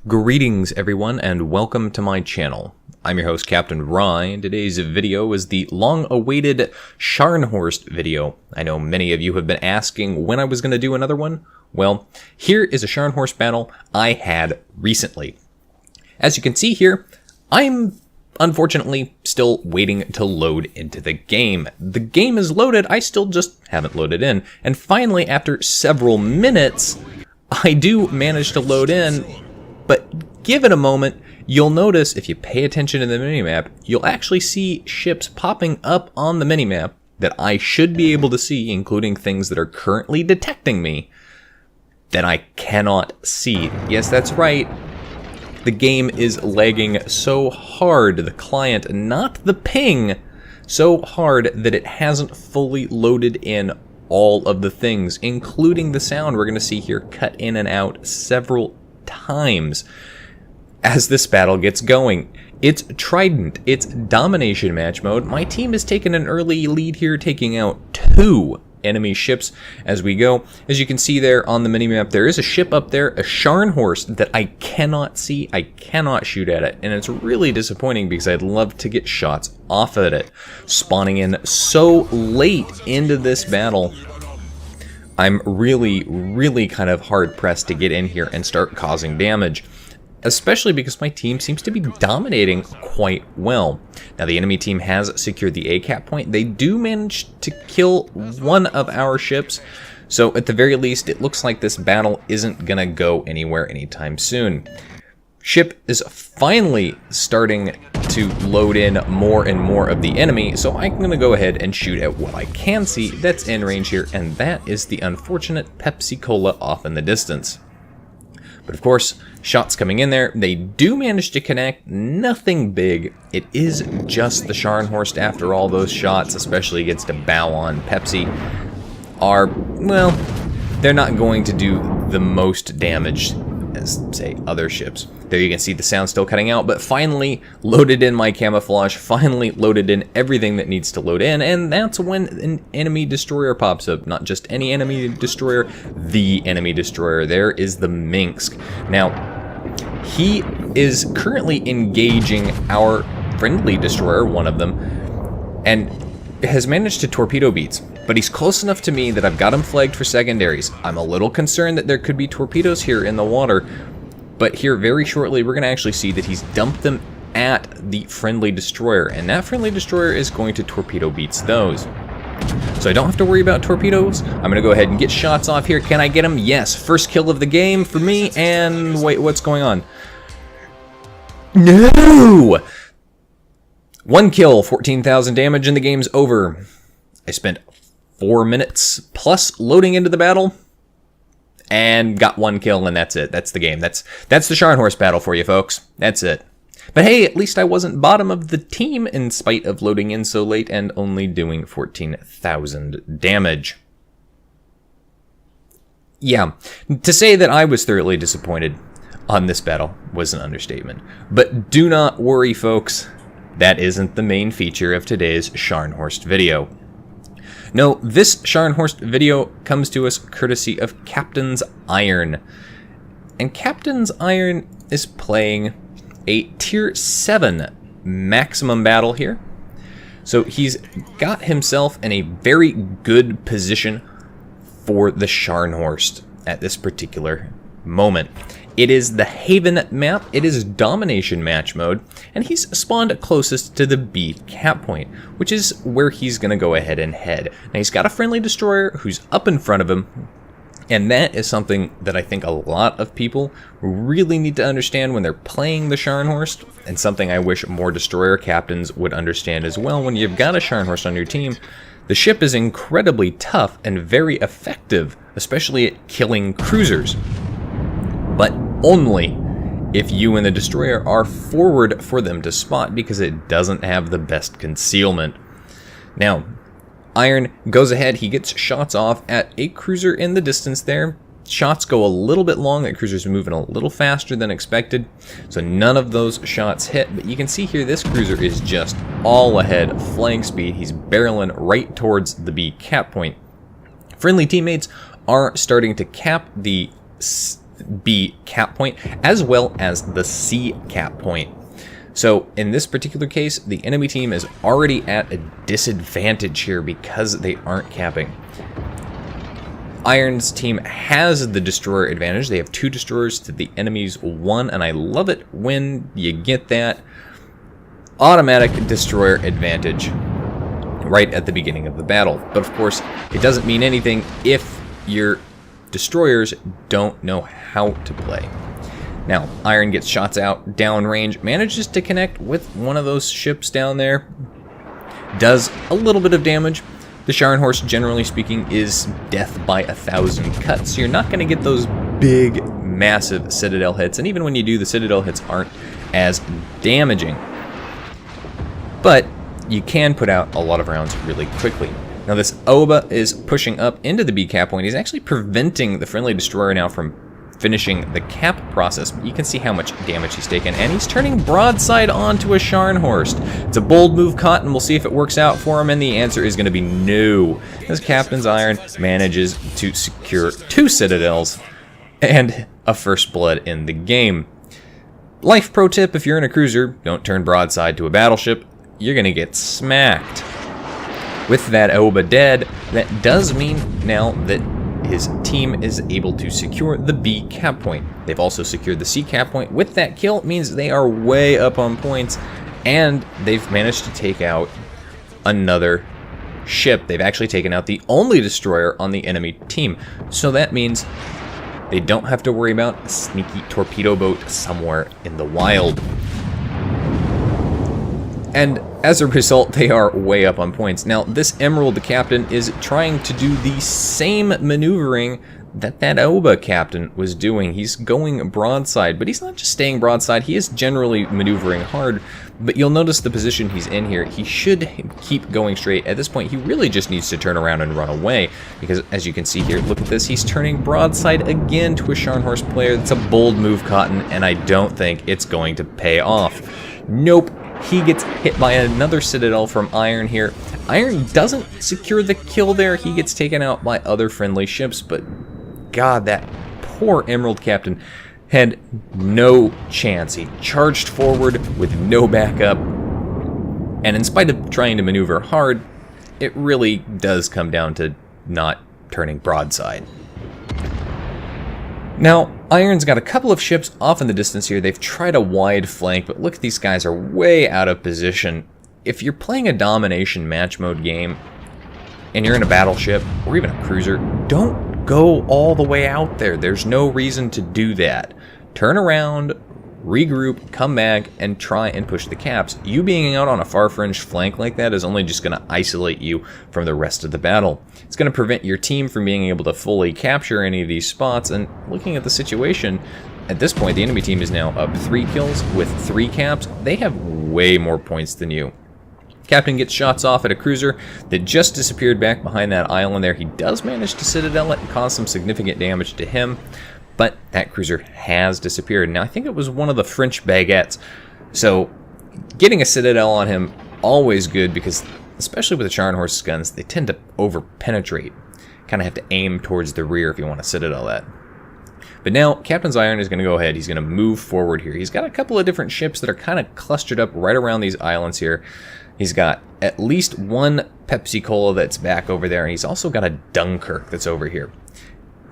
Greetings everyone and welcome to my channel. I'm your host Captain Rye, and today's video is the long-awaited Scharnhorst video. I know many of you have been asking when I was going to do another one. Well, here is a Scharnhorst battle I had recently. As you can see here, I'm unfortunately still waiting to load into the game. The game is loaded, I still just haven't loaded in. And finally, after several minutes, I do manage to load in. But give it a moment, you'll notice if you pay attention to the minimap, you'll actually see ships popping up on the minimap that I should be able to see, including things that are currently detecting me, that I cannot see. Yes, that's right. The game is lagging so hard, the client, not the ping, so hard that it hasn't fully loaded in all of the things, including the sound we're going to see here cut in and out several times as this battle gets going. It's Trident, it's domination match mode. My team has taken an early lead here, taking out 2 enemy ships as we go. As you can see there on the minimap, there is a ship up there, a Scharnhorst, that I cannot see, I cannot shoot at it, and it's really disappointing because I'd love to get shots off at it. Spawning in so late into this battle, I'm really kind of hard-pressed to get in here and start causing damage, especially because my team seems to be dominating quite well. Now, the enemy team has secured the A-cap point. They do manage to kill one of our ships, so at the very least, it looks like this battle isn't gonna go anywhere anytime soon. Ship is finally starting to load in more and more of the enemy, so I'm going to go ahead and shoot at what I can see that's in range here, and that is the unfortunate Pepsi Cola off in the distance. But of course, shots coming in there, they do manage to connect, nothing big. It is just the Scharnhorst after all. Those shots, especially against a bow-on Pepsi, are, well, they're not going to do the most damage as, say, other ships. There you can see the sound still cutting out, but finally loaded in my camouflage, finally loaded in everything that needs to load in, and that's when an enemy destroyer pops up. Not just any enemy destroyer, the enemy destroyer. There is the Minsk. Now, he is currently engaging our friendly destroyer, one of them, and has managed to torpedo beats. But he's close enough to me that I've got him flagged for secondaries. I'm a little concerned that there could be torpedoes here in the water, but here very shortly we're going to actually see that he's dumped them at the friendly destroyer, and that friendly destroyer is going to torpedo beats those. So I don't have to worry about torpedoes. I'm going to go ahead and get shots off here. Can I get him? Yes. First kill of the game for me, and wait, what's going on? No! 1 kill, 14,000 damage, and the game's over. I spent 4 minutes plus loading into the battle and got 1 kill, and that's it. That's the game. That's the Scharnhorst battle for you folks. That's it. But hey, at least I wasn't bottom of the team in spite of loading in so late and only doing 14,000 damage. Yeah, to say that I was thoroughly disappointed on this battle was an understatement. But do not worry folks, that isn't the main feature of today's Scharnhorst video. No, this Scharnhorst video comes to us courtesy of Captain's Iron. And Captain's Iron is playing a Tier 7 maximum battle here. So he's got himself in a very good position for the Scharnhorst at this particular moment. It is the Haven map, it is domination match mode, and he's spawned closest to the B cap point, which is where he's going to go ahead and head. Now he's got a friendly destroyer who's up in front of him, and that is something that I think a lot of people really need to understand when they're playing the Scharnhorst, and something I wish more destroyer captains would understand as well. When you've got a Scharnhorst on your team, the ship is incredibly tough and very effective, especially at killing cruisers. But only if you and the destroyer are forward for them to spot, because it doesn't have the best concealment. Now, Iron goes ahead, he gets shots off at a cruiser in the distance there. Shots go a little bit long, that cruiser's moving a little faster than expected, so none of those shots hit, but you can see here this cruiser is just all ahead, flying speed, he's barreling right towards the B cap point. Friendly teammates are starting to cap the B cap point, as well as the C cap point. So in this particular case, the enemy team is already at a disadvantage here because they aren't capping. Iron's team has the destroyer advantage. They have 2 destroyers to the enemy's 1, and I love it when you get that automatic destroyer advantage right at the beginning of the battle. But of course, it doesn't mean anything if your destroyers don't know how to play. Now, Iron gets shots out downrange, manages to connect with one of those ships down there, does a little bit of damage. The Scharnhorst, generally speaking, is death by 1,000 cuts. So you're not going to get those big, massive Citadel hits. And even when you do, the Citadel hits aren't as damaging. But you can put out a lot of rounds really quickly. Now this Oba is pushing up into the B cap point. He's actually preventing the friendly destroyer now from finishing the cap process. You can see how much damage he's taken, and he's turning broadside onto a Scharnhorst. It's a bold move, Cotton. We'll see if it works out for him, and the answer is going to be no, as Captain's Iron manages to secure 2 Citadels and a first blood in the game. Life pro tip: if you're in a cruiser, don't turn broadside to a battleship. You're going to get smacked. With that Oba dead, that does mean now that his team is able to secure the B cap point. They've also secured the C cap point. With that kill, it means they are way up on points, and they've managed to take out another ship. They've actually taken out the only destroyer on the enemy team. So that means they don't have to worry about a sneaky torpedo boat somewhere in the wild. And as a result, they are way up on points. Now, this Emerald, the captain, is trying to do the same maneuvering that Oba captain was doing. He's going broadside, but he's not just staying broadside. He is generally maneuvering hard, but you'll notice the position he's in here. He should keep going straight. At this point, he really just needs to turn around and run away, because as you can see here, look at this. He's turning broadside again to a Scharnhorst player. That's a bold move, Cotton, and I don't think it's going to pay off. Nope. He gets hit by another Citadel from Iron here. Iron doesn't secure the kill there. He gets taken out by other friendly ships, but God, that poor Emerald captain had no chance. He charged forward with no backup, and in spite of trying to maneuver hard, it really does come down to not turning broadside. Now, Iron's got a couple of ships off in the distance here. They've tried a wide flank, but look, these guys are way out of position. If you're playing a domination match mode game, and you're in a battleship, or even a cruiser, don't go all the way out there. There's no reason to do that. Turn around, regroup, come back, and try and push the caps. You being out on a far-fringed flank like that is only just going to isolate you from the rest of the battle. It's going to prevent your team from being able to fully capture any of these spots, and looking at the situation, at this point, the enemy team is now up 3 kills with 3 caps. They have way more points than you. Captain gets shots off at a cruiser that just disappeared back behind that island there. He does manage to Citadel it and cause some significant damage to him, but that cruiser has disappeared. Now, I think it was one of the French baguettes, so getting a Citadel on him, always good, because especially with the Scharnhorst's guns, they tend to over-penetrate. Kind of have to aim towards the rear if you want to Citadel that. But now, Captain's Iron is going to go ahead. He's going to move forward here. He's got a couple of different ships that are kind of clustered up right around these islands here. He's got at least one Pepsi-Cola that's back over there, and he's also got a Dunkirk that's over here.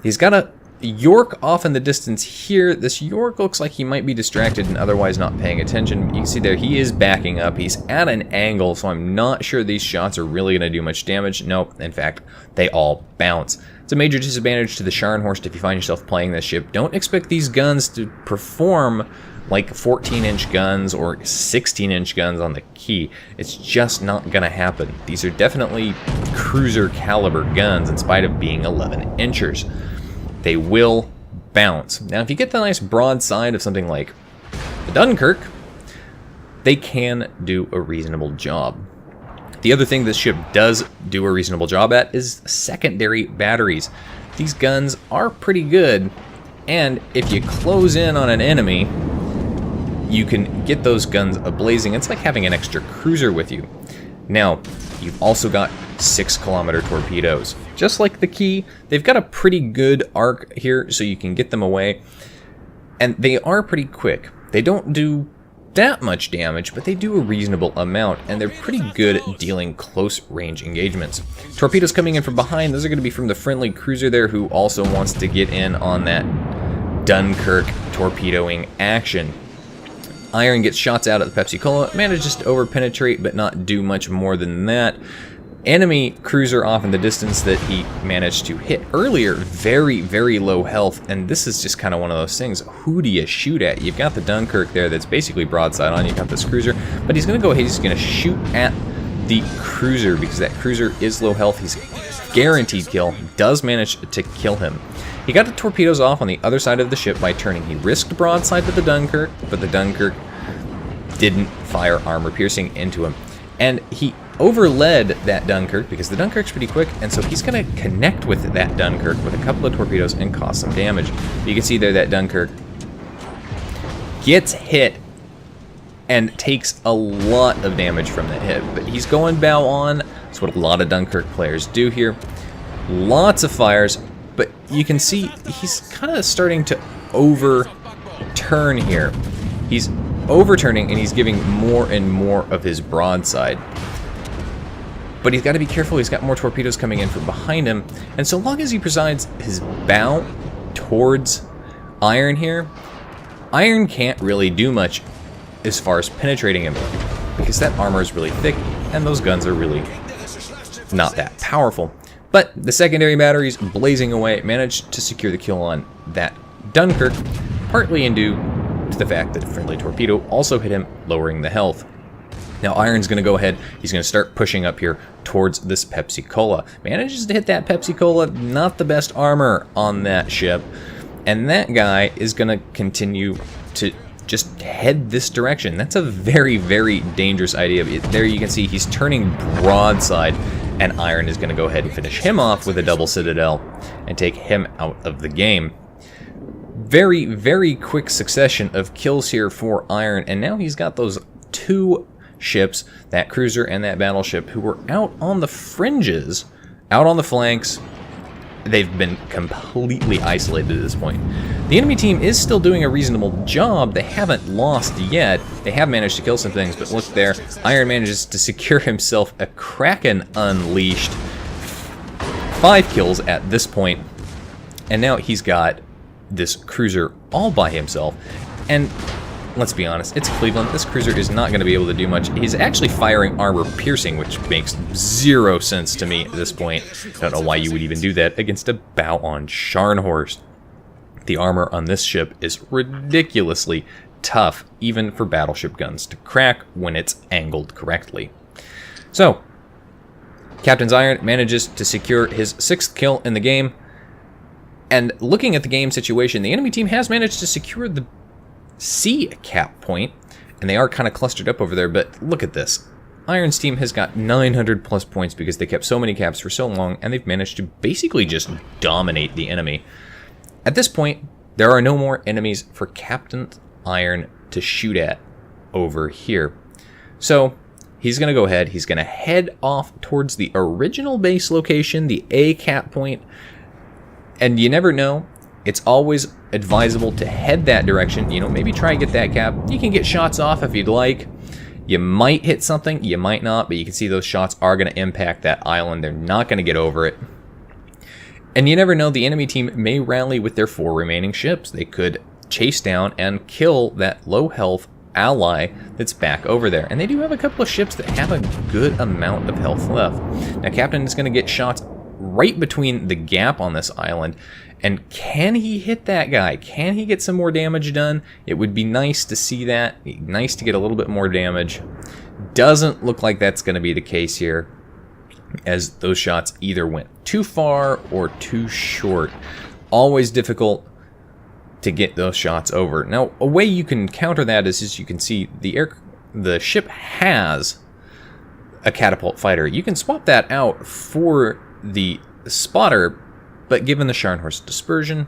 He's got a York off in the distance here. This York looks like he might be distracted and otherwise not paying attention. You can see there he is backing up. He's at an angle, so I'm not sure these shots are really going to do much damage. Nope, in fact, they all bounce. It's a major disadvantage to the Scharnhorst if you find yourself playing this ship. Don't expect these guns to perform like 14-inch guns or 16-inch guns on the key. It's just not going to happen. These are definitely cruiser caliber guns in spite of being 11-inchers. They will bounce. Now, if you get the nice broadside of something like the Dunkirk, they can do a reasonable job. The other thing this ship does do a reasonable job at is secondary batteries. These guns are pretty good, and if you close in on an enemy, you can get those guns ablazing. It's like having an extra cruiser with you. Now, you've also got 6-kilometer torpedoes. just like the Key, they've got a pretty good arc here, so you can get them away. And they are pretty quick. They don't do that much damage, but they do a reasonable amount, and they're pretty good at dealing close range engagements. Torpedoes coming in from behind, those are going to be from the friendly cruiser there, who also wants to get in on that Dunkirk torpedoing action. Iron gets shots out at the Pepsi-Cola, manages to over-penetrate, but not do much more than that. Enemy cruiser off in the distance that he managed to hit earlier, very, very low health, and this is just kind of one of those things. Who do you shoot at? You've got the Dunkirk there that's basically broadside on, you've got this cruiser, but he's going to go ahead, he's going to shoot at the cruiser, because that cruiser is low health. He's guaranteed kill. He does manage to kill him. He got the torpedoes off on the other side of the ship by turning. He risked broadside to the Dunkirk, but the Dunkirk didn't fire armor piercing into him. And he overled that Dunkirk because the Dunkirk's pretty quick, and so he's going to connect with that Dunkirk with a couple of torpedoes and cause some damage. You can see there that Dunkirk gets hit and takes a lot of damage from that hit, but he's going bow on. That's what a lot of Dunkirk players do here. Lots of fires, but you can see he's kind of starting to overturn here. He's overturning, and he's giving more and more of his broadside. But he's got to be careful. He's got more torpedoes coming in from behind him, and so long as he presides his bow towards Iron here, Iron can't really do much as far as penetrating him, because that armor is really thick, and those guns are really not that powerful. But the secondary batteries blazing away managed to secure the kill on that Dunkirk, partly due to the fact that a friendly torpedo also hit him, lowering the health. Now Iron's going to go ahead, he's going to start pushing up here towards this Pepsi-Cola. Manages to hit that Pepsi-Cola, not the best armor on that ship. And that guy is going to continue to just head this direction. That's a very, very dangerous idea. There you can see he's turning broadside, and Iron is going to go ahead and finish him off with a double Citadel and take him out of the game. Very, very quick succession of kills here for Iron, and now he's got those two ships, that cruiser and that battleship, who were out on the fringes, out on the flanks. They've been completely isolated at this point. The enemy team is still doing a reasonable job. They haven't lost yet. They have managed to kill some things, but look there. Iron manages to secure himself a Kraken Unleashed. 5 kills at this point, and now he's got this cruiser all by himself. And let's be honest, it's Cleveland. This cruiser is not going to be able to do much. He's actually firing armor piercing, which makes zero sense to me at this point. I don't know why you would even do that against a bow-on Scharnhorst. The armor on this ship is ridiculously tough, even for battleship guns to crack when it's angled correctly. So, Captain's Iron manages to secure his 6th kill in the game. And looking at the game situation, the enemy team has managed to secure the C cap point, and they are kind of clustered up over there, but look at this. Iron's team has got 900 plus points because they kept so many caps for so long, and they've managed to basically just dominate the enemy. At this point, there are no more enemies for Captain Iron to shoot at over here. So he's going to go ahead, he's going to head off towards the original base location, the A cap point, and you never know. It's always advisable to head that direction. You know, maybe try and get that cap. You can get shots off if you'd like. You might hit something, you might not, but you can see those shots are going to impact that island. They're not going to get over it. And you never know, the enemy team may rally with their 4 remaining ships. They could chase down and kill that low health ally that's back over there. And they do have a couple of ships that have a good amount of health left. Now Captain is going to get shots right between the gap on this island. And can he hit that guy? Can he get some more damage done? It would be nice to see that. Nice to get a little bit more damage. Doesn't look like that's going to be the case here, as those shots either went too far or too short. Always difficult to get those shots over. Now, a way you can counter that is, as you can see, the ship has a catapult fighter. You can swap that out for the spotter, but given the Scharnhorst dispersion,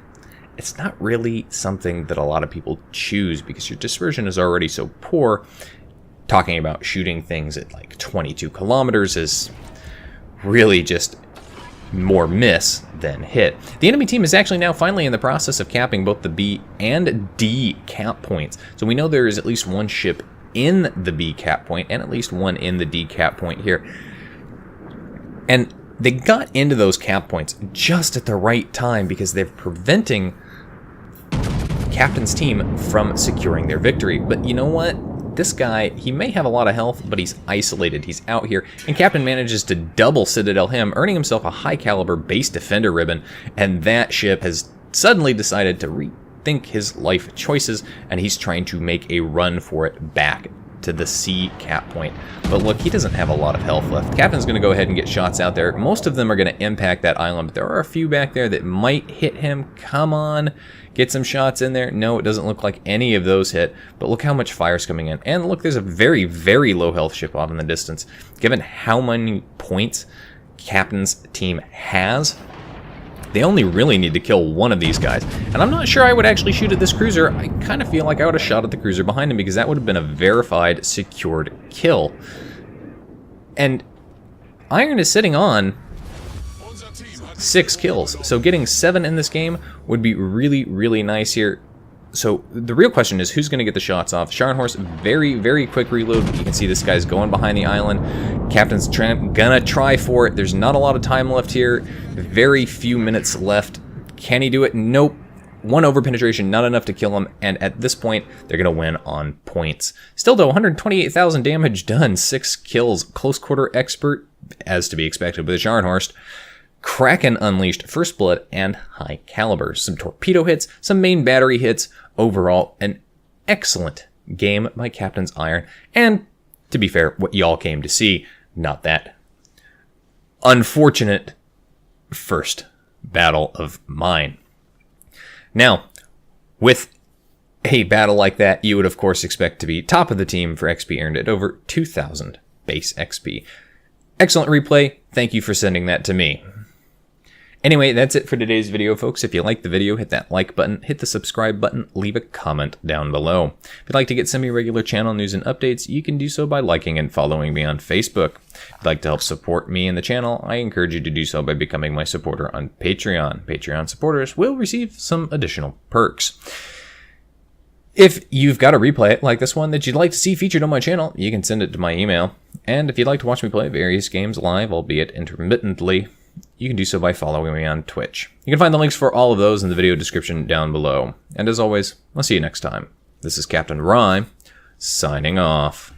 it's not really something that a lot of people choose because your dispersion is already so poor. Talking about shooting things at like 22 kilometers is really just more miss than hit. The enemy team is actually now finally in the process of capping both the B and D cap points. So we know there is at least one ship in the B cap point and at least one in the D cap point here. And they got into those cap points just at the right time because they're preventing Captain's team from securing their victory. But you know what? This guy, he may have a lot of health, but he's isolated. He's out here, and Captain manages to double Citadel him, earning himself a high-caliber base defender ribbon, and that ship has suddenly decided to rethink his life choices, and he's trying to make a run for it back to the C cap point. But look, he doesn't have a lot of health left. Captain's going to go ahead and get shots out there. Most of them are going to impact that island, but there are a few back there that might hit him. Come on. Get some shots in there. No, it doesn't look like any of those hit, but look how much fire's coming in. And look, there's a very, very low health ship off in the distance. Given how many points Captain's team has, they only really need to kill one of these guys. And I'm not sure I would actually shoot at this cruiser. I kind of feel like I would have shot at the cruiser behind him because that would have been a verified, secured kill. And Iron is sitting on 6 kills, so getting 7 in this game would be really, really nice here. So the real question is who's going to get the shots off. Scharnhorst, very, very quick reload. You can see this guy's going behind the island. Captain's gonna try for it. There's not a lot of time left here. Very few minutes left. Can he do it? Nope. One over penetration, not enough to kill him, and at this point, they're going to win on points. Still though, 128,000 damage done, 6 kills, close quarter expert, as to be expected with a Scharnhorst. Kraken unleashed, first blood, and high caliber. Some torpedo hits, some main battery hits. Overall, an excellent game by Captain's Iron. And, to be fair, what y'all came to see, not that unfortunate first battle of mine. Now, with a battle like that, you would of course expect to be top of the team for XP earned at over 2,000 base XP. Excellent replay. Thank you for sending that to me. Anyway, that's it for today's video, folks. If you liked the video, hit that like button, hit the subscribe button, leave a comment down below. If you'd like to get semi-regular channel news and updates, you can do so by liking and following me on Facebook. If you'd like to help support me and the channel, I encourage you to do so by becoming my supporter on Patreon. Patreon supporters will receive some additional perks. If you've got a replay like this one that you'd like to see featured on my channel, you can send it to my email. And if you'd like to watch me play various games live, albeit intermittently, you can do so by following me on Twitch. You can find the links for all of those in the video description down below. And as always, I'll see you next time. This is Captain Rye, signing off.